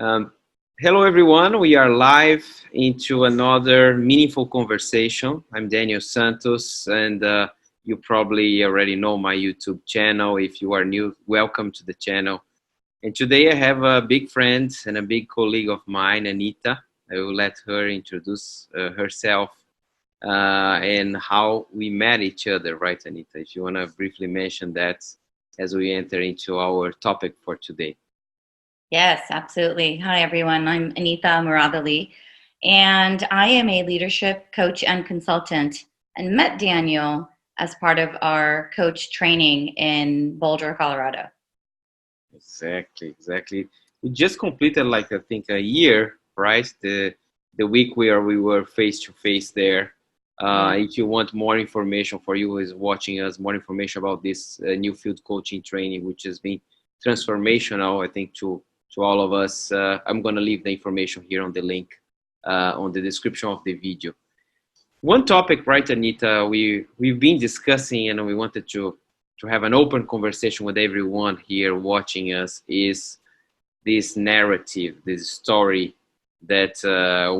Um, Hello, everyone. We are live into another meaningful conversation. I'm Daniel Santos, and you probably already know my YouTube channel. If you are new, welcome to the channel. And today I have a big friend and a big colleague of mine, Anita. I will let her introduce herself and how we met each other, right, Anita? If you want to briefly mention that as we enter into our topic for today. Yes, absolutely. Hi, everyone. I'm Anita Muradali, and I am a leadership coach and consultant, and met Daniel as part of our coach training in Boulder, Colorado. Exactly. We just completed like I think a year, right? The week where we were face to face there. Yeah. If you want more information for you who is watching us, more information about this new field coaching training, which has been transformational, I think to all of us. I'm gonna leave the information here on the link on the description of the video. One topic, right, Anita? We've been discussing, and we wanted to have an open conversation with everyone here watching us. Is this narrative, this story that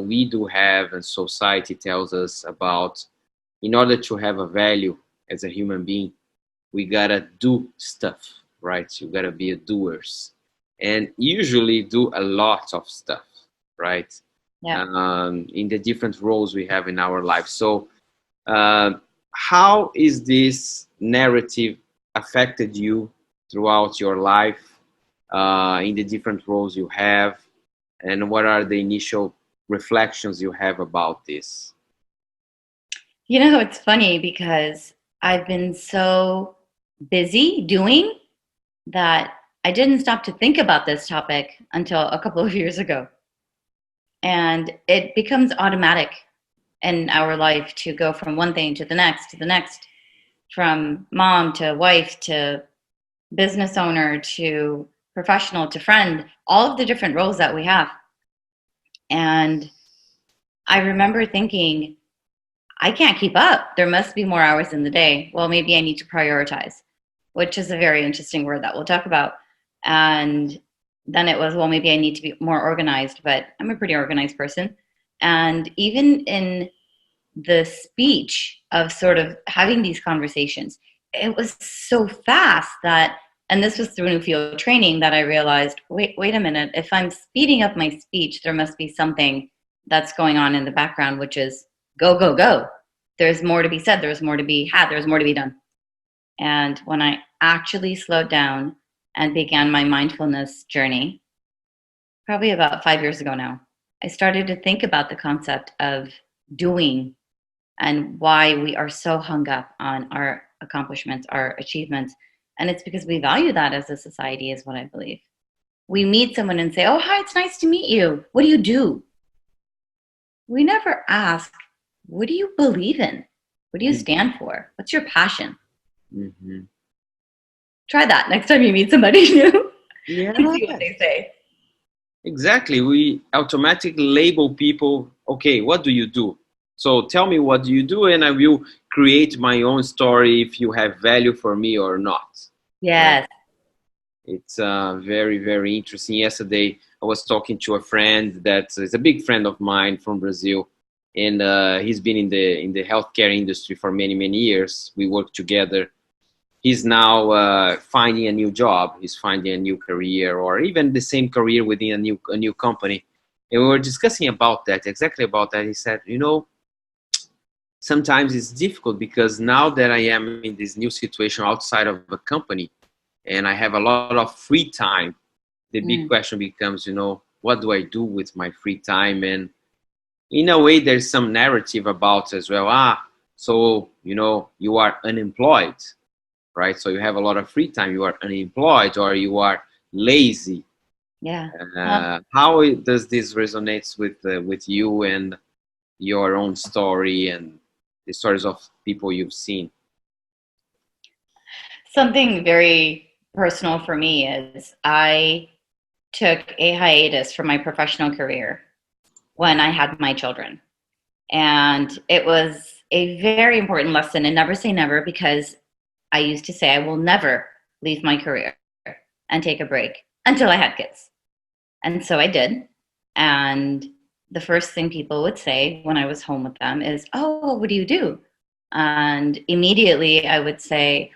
we do have, and society tells us about? In order to have a value as a human being, we gotta do stuff, right? You gotta be a doers, and usually do a lot of stuff, right? Yeah. In the different roles we have in our life. So, uh, how is this narrative affected you throughout your life in the different roles you have, and what are the initial reflections you have about this? It's funny because I've been so busy doing that I didn't stop to think about this topic until a couple of years ago. And it becomes automatic in our life to go from one thing to the next, from mom to wife to business owner to professional to friend, all of the different roles that we have. And I remember thinking, I can't keep up. There must be more hours in the day. Well, maybe I need to prioritize, which is a very interesting word that we'll talk about. And then it was, well, maybe I need to be more organized, but I'm a pretty organized person. And even in the speech of sort of having these conversations, it was so fast that, and this was through New Field training, that I realized, wait a minute, if I'm speeding up my speech, there must be something that's going on in the background, which is go, go, go. There's more to be said, there's more to be had, there's more to be done. And when I actually slowed down and began my mindfulness journey, probably about 5 years ago now, I started to think about the concept of doing and why we are so hung up on our accomplishments, our achievements. And it's because we value that as a society, is what I believe. We meet someone and say, oh, hi, it's nice to meet you. What do you do? We never ask, what do you believe in? What do you stand for? What's your passion? Mm-hmm. Try that next time you meet somebody new Yeah, and see what they say. exactly. We automatically label people, okay, what do you do? So tell me what do you do, and I will create my own story if you have value for me or not. Right? Yes. It's very interesting. Yesterday, I was talking to a friend that is a big friend of mine from Brazil, and he's been in the healthcare industry for many years. We work together. He's now finding a new job. He's finding a new career, or even the same career within a new company. And we were discussing about that, exactly about that. He said, you know, sometimes it's difficult because now that I am in this new situation outside of a company and I have a lot of free time, the big Mm. question becomes, you know, what do I do with my free time? And in a way, there's some narrative about as well. So, you know, you are unemployed, right? So you have a lot of free time, you are unemployed, or you are lazy. Yeah. Well, Does this resonate with you and your own story and the stories of people you've seen? something very personal for me is I took a hiatus from my professional career when I had my children. And it was a very important lesson. And never say never, because I used to say I will never leave my career and take a break until I had kids. And so I did. And the first thing people would say when I was home with them is, "Oh, what do you do?" And immediately I would say,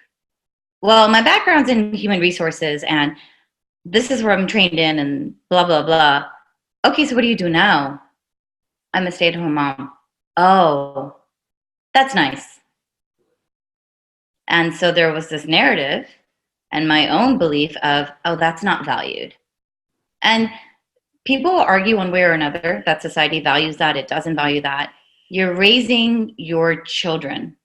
"Well, my background's in human resources and this is where I'm trained in and blah, blah, blah." "Okay, so what do you do now?" "I'm a stay at home mom." "Oh, that's nice." And so there was this narrative and my own belief of, oh, that's not valued. And people will argue one way or another that society values that, it doesn't value that. You're raising your children.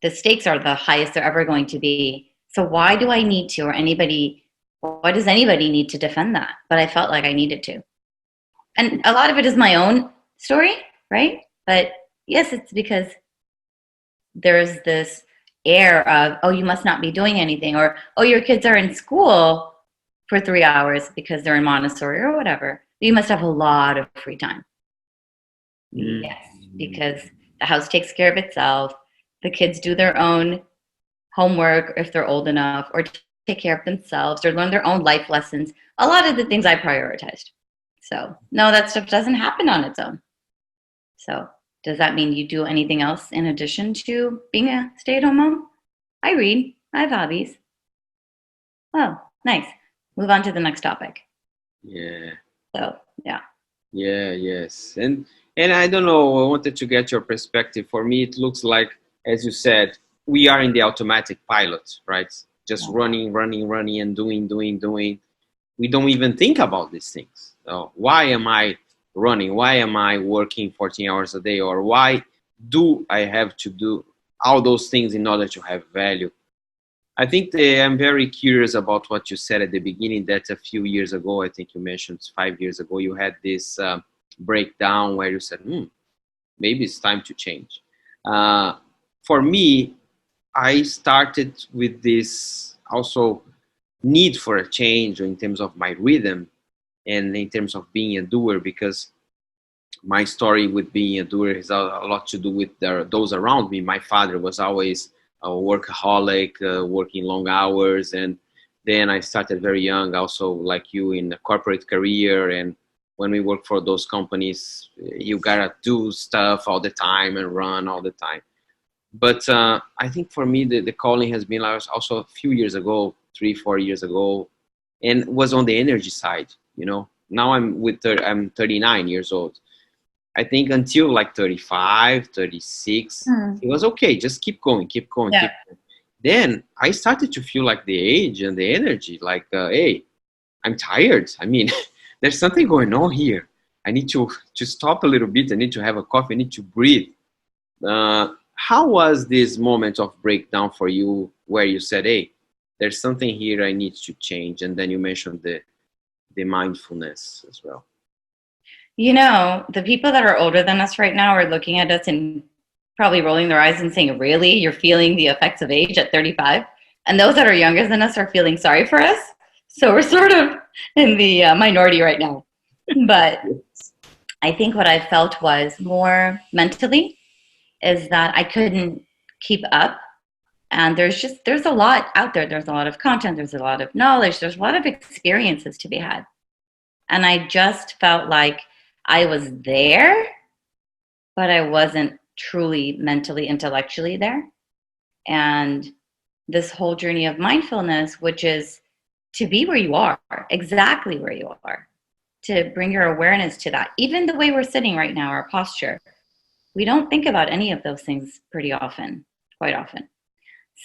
The stakes are the highest they're ever going to be. So why do I need to, or anybody, why does anybody need to defend that? But I felt like I needed to. And a lot of it is my own story, right? But yes, it's because there's this air of, oh, you must not be doing anything, or, oh, your kids are in school for 3 hours because they're in Montessori or whatever. You must have a lot of free time. Yes, because the house takes care of itself. The kids do their own homework if they're old enough, or take care of themselves, or learn their own life lessons. A lot of the things I prioritized. So, no, that stuff doesn't happen on its own. So, does that mean you do anything else in addition to being a stay-at-home mom? I read. I have hobbies. Oh, nice. Move on to the next topic. Yeah. So, yeah. Yeah, yes. And I don't know, I wanted to get your perspective. For me, it looks like, as you said, we are in the automatic pilot, right? Just running, and doing. We don't even think about these things. So why am I running? Why am I working 14 hours a day? Or why do I have to do all those things in order to have value? I think I'm very curious about what you said at the beginning, that a few years ago, I think you mentioned 5 years ago, you had this breakdown where you said, maybe it's time to change. For me, I started with this also need for a change in terms of my rhythm and in terms of being a doer, because my story with being a doer has a lot to do with those around me. My father was always a workaholic, working long hours, and then I started very young, also like you, in a corporate career. And when we work for those companies, you gotta do stuff all the time and run all the time. But I think for me, the calling has been also a few years ago, 3-4 years ago, and was on the energy side. Now I'm 39 years old. I think until like 35, 36, it was okay. Just keep going. Yeah. Then I started to feel like the age and the energy, like, hey, I'm tired. I mean, there's something going on here. I need to stop a little bit. I need to have a coffee. I need to breathe. How was this moment of breakdown for you, where you said, hey, there's something here I need to change? And then you mentioned the mindfulness as well. The people that are older than us right now are looking at us and probably rolling their eyes and saying, really? You're feeling the effects of age at 35? And those that are younger than us are feeling sorry for us. So we're sort of in the minority right now. But I think what I felt was more mentally is that I couldn't keep up. And there's a lot out there. There's a lot of content. There's a lot of knowledge. There's a lot of experiences to be had. And I just felt like I was there, but I wasn't truly mentally, intellectually there. And this whole journey of mindfulness, which is to be where you are, exactly where you are, to bring your awareness to that. Even the way we're sitting right now, our posture, we don't think about any of those things quite often.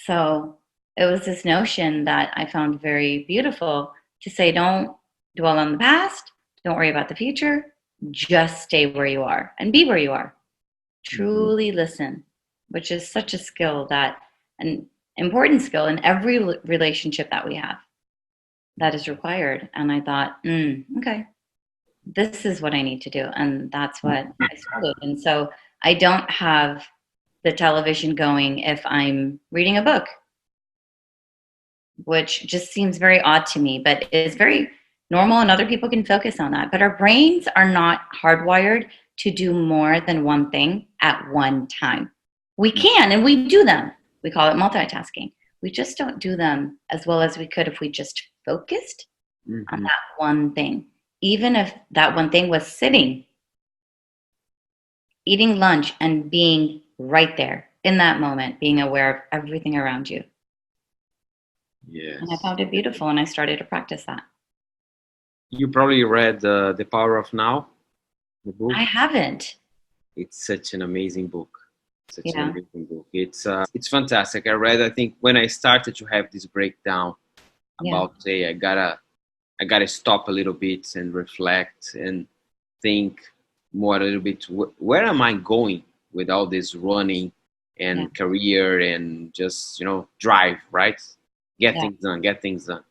So it was this notion that I found very beautiful to say, don't dwell on the past, don't worry about the future, just stay where you are and be where you are. Truly listen, which is such a skill, an important skill in every relationship that we have, that is required. And I thought, okay, this is what I need to do. And that's what I started. And so I don't have the television going if I'm reading a book, which just seems very odd to me, but is very normal, and other people can focus on that. But our brains are not hardwired to do more than one thing at one time. We can, and we do them. We call it multitasking. We just don't do them as well as we could if we just focused on that one thing. even if that one thing was sitting, eating lunch and being right there in that moment, being aware of everything around you. And I Yes. found it beautiful, and I started to practice that. You probably read The Power of Now, the book. I haven't. It's such an amazing book. Such an Yeah. amazing book. It's fantastic. I read. I think when I started to have this breakdown Yeah. about, say, I gotta stop a little bit and reflect and think more a little bit. Where am I going with all this running Yeah. and career and just drive, right? Get Yeah. things done. Get things done.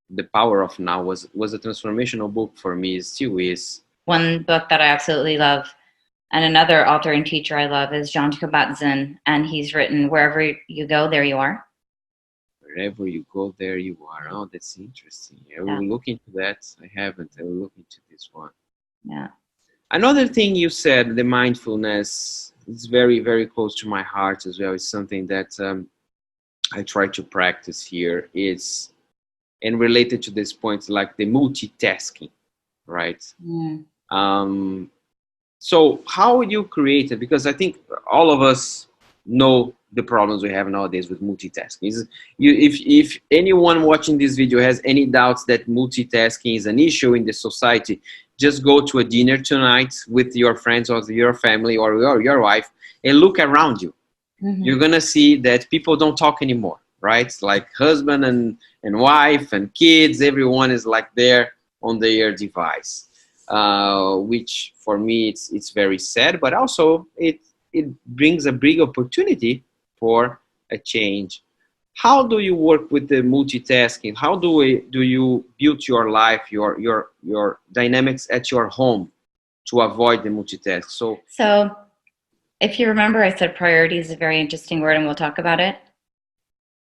The Power of Now was a transformational book for me. It still is. One book that I absolutely love, and another author and teacher I love, is John Kabat-Zinn, and he's written "Wherever You Go, There You Are." Wherever you go, there you are. Oh, that's interesting. I Yeah. will look into that. I haven't. I will look into this one. Yeah. Another thing you said, the mindfulness, is very, very close to my heart as well. It's something that I try to practice here. Is and related to this point, like the multitasking, right? Mm. So how would you create it? Because I think all of us know the problems we have nowadays with multitasking. If anyone watching this video has any doubts that multitasking is an issue in the society, just go to a dinner tonight with your friends or your family or your wife and look around you. Mm-hmm. You're gonna see that people don't talk anymore, right? Like husband and wife and kids, everyone is like there on their device, which for me it's very sad, but also it brings a big opportunity for a change. How do you work with the multitasking? How do you build your life, your dynamics at your home to avoid the multitask? So if you remember, I said priority is a very interesting word, and we'll talk about it.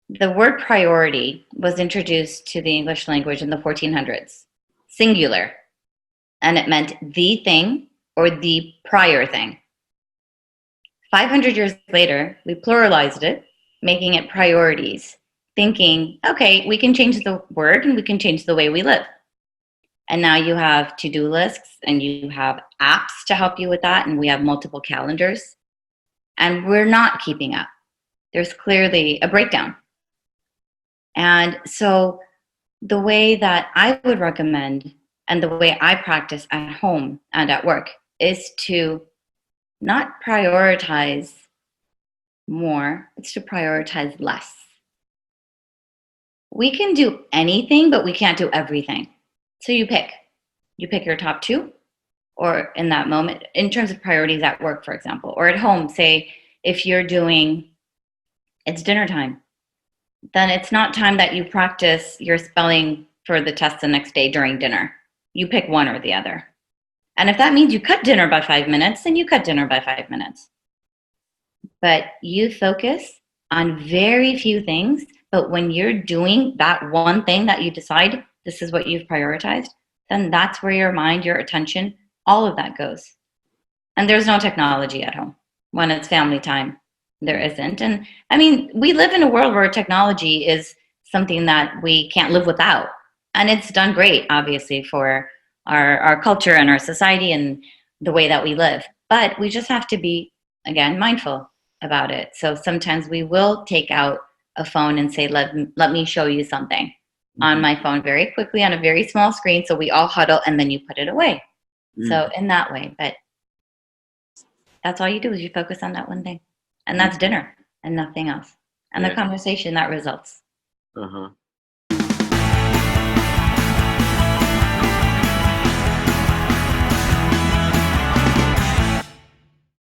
The word priority was introduced to the English language in the 1400s, singular, and it meant the thing or the prior thing. 500 years later, we pluralized it, making it priorities, thinking, okay, we can change the word and we can change the way we live. And now you have to-do lists and you have apps to help you with that, and we have multiple calendars. And we're not keeping up. There's clearly a breakdown. And so the way that I would recommend and the way I practice at home and at work is to not prioritize more, it's to prioritize less. We can do anything, but we can't do everything. So you pick. You pick your top two, or in that moment, in terms of priorities at work, for example, or at home, say if you're doing, it's dinner time, then it's not time that you practice your spelling for the test the next day during dinner. You pick one or the other. And if that means you cut dinner by 5 minutes, then you cut dinner by 5 minutes. But you focus on very few things. But when you're doing that one thing that you decide this is what you've prioritized, then that's where your mind, your attention, all of that goes. And there's no technology at home. When it's family time, there isn't. And I mean, we live in a world where technology is something that we can't live without. And it's done great, obviously, for our culture and our society and the way that we live. But we just have to be, again, mindful about it. So sometimes we will take out a phone and say, let me show you something on my phone very quickly on a very small screen. So we all huddle and then you put it away. So in that way, but that's all you do is you focus on that one thing. And that's dinner and nothing else. And the conversation that results.